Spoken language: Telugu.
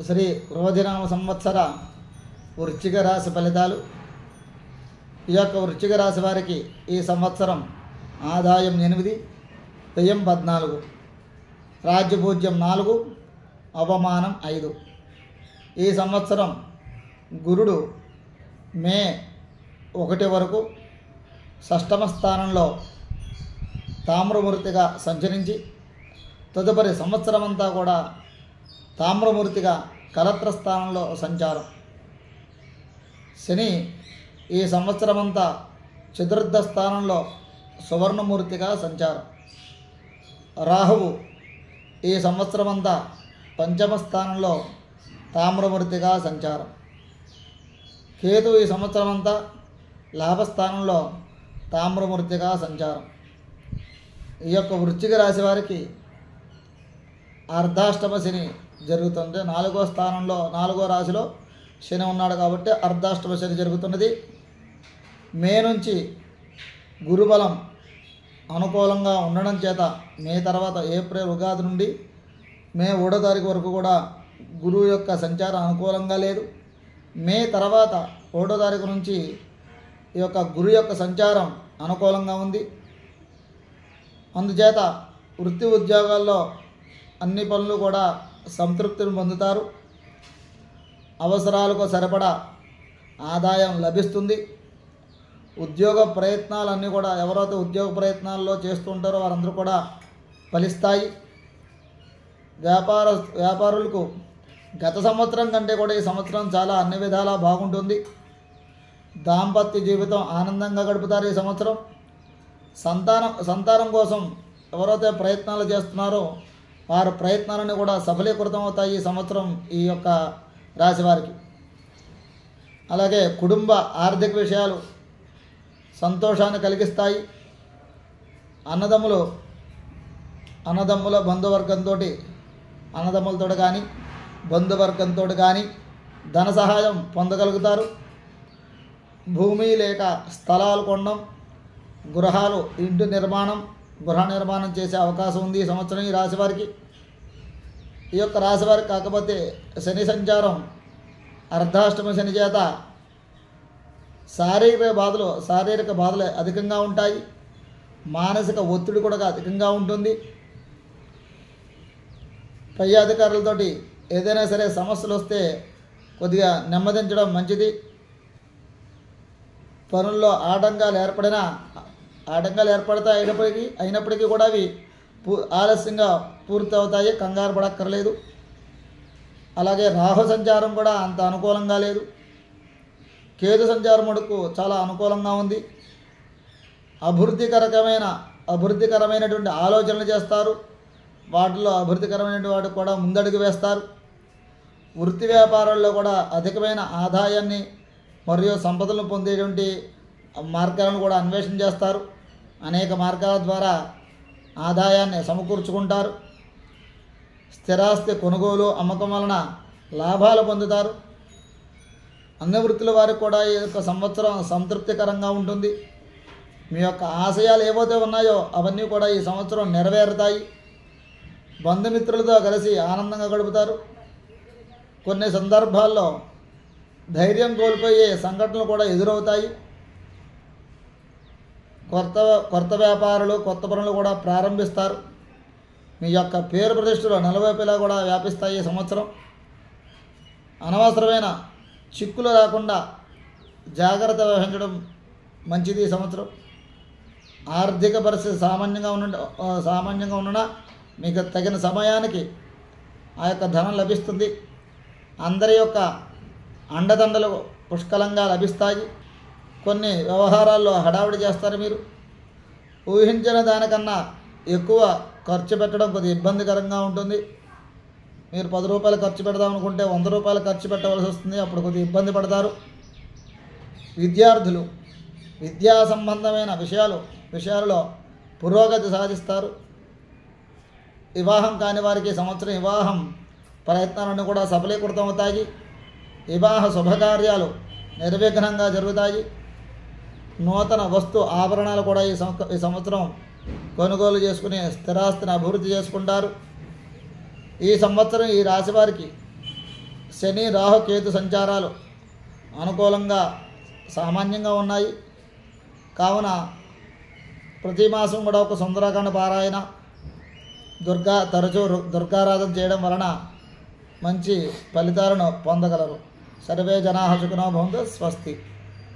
శ్రీ క్రోధినామ సంవత్సర వృశ్చిక రాశి ఫలితాలు. ఈ యొక్క వృశ్చిక రాశి వారికి ఈ సంవత్సరం ఆదాయం 8, వ్యయం 14, రాజ్యపూజ్యం 4, అవమానం 5. ఈ సంవత్సరం గురుడు మే 1 వరకు షష్టమ స్థానంలో తామ్రమూర్తిగా సంచరించి తదుపరి సంవత్సరం అంతా కూడా తామ్రమూర్తిగా కలత్ర స్థానంలో సంచారం. శని ఈ సంవత్సరమంతా చతుర్థ స్థానంలో సువర్ణమూర్తిగా సంచారం. రాహువు ఈ సంవత్సరమంతా పంచమ స్థానంలో తామ్రమూర్తిగా సంచారం. కేతు ఈ సంవత్సరమంతా లాభస్థానంలో తామ్రమూర్తిగా సంచారం. ఈ యొక్క వృశ్చిక రాశి వారికి అర్ధాష్టమ శని జరుగుతుంది. 4వ స్థానంలో 4వ రాశిలో శని ఉన్నాడు కాబట్టి అర్ధాష్టమ శని జరుగుతున్నది. మే నుంచి గురుబలం అనుకూలంగా ఉండడం చేత మే తర్వాత ఏప్రిల్ ఉగాది నుండి మే 1వ తారీఖు వరకు కూడా గురువు యొక్క సంచారం అనుకూలంగా లేదు. మే తర్వాత 1వ తారీఖు నుంచి ఈ యొక్క గురు యొక్క సంచారం అనుకూలంగా ఉంది. అందుచేత వృత్తి ఉద్యోగాల్లో అన్ని పనులు కూడా సంతృప్తిని పొందుతారు. అవసరాలకు సరిపడా ఆదాయం లభిస్తుంది. ఉద్యోగ ప్రయత్నాలన్నీ కూడా ఎవరైతే ఉద్యోగ ప్రయత్నాల్లో చేస్తుంటారో వారందరూ కూడా ఫలిస్తాయి. వ్యాపారులకు గత సంవత్సరం కంటే కూడా ఈ సంవత్సరం చాలా అన్ని విధాలా బాగుంటుంది. దాంపత్య జీవితం ఆనందంగా గడుపుతారు. ఈ సంవత్సరం సంతానం కోసం ఎవరైతే ప్రయత్నాలు చేస్తున్నారో వారి ప్రయత్నాలన్నీ కూడా సఫలీకృతం అవుతాయి ఈ సంవత్సరం ఈ యొక్క రాశి వారికి. అలాగే కుటుంబ ఆర్థిక విషయాలు సంతోషాన్ని కలిగిస్తాయి. అన్నదమ్ముల అన్నదమ్ములతో కానీ బంధువర్గంతో కానీ ధన సహాయం పొందగలుగుతారు. భూమి లేక స్థలాలు కొనడం, గృహ నిర్మాణం చేసే అవకాశం ఉంది ఈ సంవత్సరం ఈ రాశి వారికి. ఈ యొక్క రాశి వారికి కాకపోతే శని సంచారం అర్ధాష్టమ శని చేత శారీరక బాధలు అధికంగా ఉంటాయి. మానసిక ఒత్తిడి కూడా అధికంగా ఉంటుంది. పై అధికారులతోటి ఏదైనా సరే సమస్యలు వస్తే కొద్దిగా నెమ్మదించడం మంచిది. పనుల్లో ఆటంకాలు ఏర్పడతాయి అయినప్పటికీ కూడా అవి ఆలస్యంగా పూర్తి అవుతాయి. కంగారు పడక్కర్లేదు. అలాగే రాహు సంచారం కూడా అంత అనుకూలంగా లేదు. కేతు సంచారం మటుకు చాలా అనుకూలంగా ఉంది. అభివృద్ధికరమైనటువంటి ఆలోచనలు చేస్తారు. వాటిలో అభివృద్ధికరమైన వాటికి కూడా ముందడుగు వేస్తారు. వృత్తి వ్యాపారాల్లో కూడా అధికమైన ఆదాయాన్ని మరియు సంపదలను పొందేటువంటి మార్గాలను కూడా అన్వేషణ చేస్తారు. అనేక మార్గాల ద్వారా ఆదాయాన్ని సమకూర్చుకుంటారు. స్థిరాస్తి కొనుగోలు అమ్మకం వలన లాభాలు పొందుతారు. అన్ని వృత్తుల వారికి కూడా ఈ యొక్క సంవత్సరం సంతృప్తికరంగా ఉంటుంది. మీ యొక్క ఆశయాలు ఏవైతే ఉన్నాయో అవన్నీ కూడా ఈ సంవత్సరం నెరవేరుతాయి. బంధుమిత్రులతో కలిసి ఆనందంగా గడుపుతారు. కొన్ని సందర్భాల్లో ధైర్యం కోల్పోయే సంఘటనలు కూడా ఎదురవుతాయి. కొత్త వ్యాపారాలు కొత్త పనులు కూడా ప్రారంభిస్తారు. మీ యొక్క పేరు ప్రతిష్టలు నలువైపులా కూడా వ్యాపిస్తాయి ఈ సంవత్సరం. అనవసరమైన చిక్కులు రాకుండా జాగ్రత్త వహించడం మంచిది ఈ సంవత్సరం. ఆర్థిక పరిస్థితి సామాన్యంగా ఉన్ననా మీకు తగిన సమయానికి ఆ యొక్క ధనం లభిస్తుంది. అందరి యొక్క అండదండలు పుష్కలంగా లభిస్తాయి. కొన్ని వ్యవహారాల్లో హడావిడి చేస్తారు. మీరు ఊహించిన దానికన్నా ఎక్కువ ఖర్చు పెట్టడం కొద్దిగా ఇబ్బందికరంగా ఉంటుంది. మీరు 10 రూపాయలు ఖర్చు పెడదాం అనుకుంటే 100 రూపాయలు ఖర్చు పెట్టవలసి వస్తుంది. అప్పుడు కొద్దిగా ఇబ్బంది పడతారు. విద్యార్థులు విద్యా సంబంధమైన విషయాలలో పురోగతి సాధిస్తారు. వివాహం కాని వారికి సంవత్సరం వివాహం ప్రయత్నాలన్నీ కూడా సఫలీకృతం అవుతాయి. వివాహ శుభకార్యాలు నిర్విఘ్నంగా జరుగుతాయి. నూతన వస్తు ఆభరణాలు కూడా ఈ సంవత్సరం కొనుగోలు చేసుకుని స్థిరాస్తిని అభివృద్ధి చేసుకుంటారు. ఈ సంవత్సరం ఈ రాశి వారికి శని రాహు కేతు సంచారాలు అనుకూలంగా సామాన్యంగా ఉన్నాయి. కావున ప్రతి మాసం కూడా ఒక సుందరకాండ పారాయణ తరచూ దుర్గారాధన చేయడం వలన మంచి ఫలితాలను పొందగలరు. సర్వే జనాః సుఖినో భవంతు. స్వస్తి.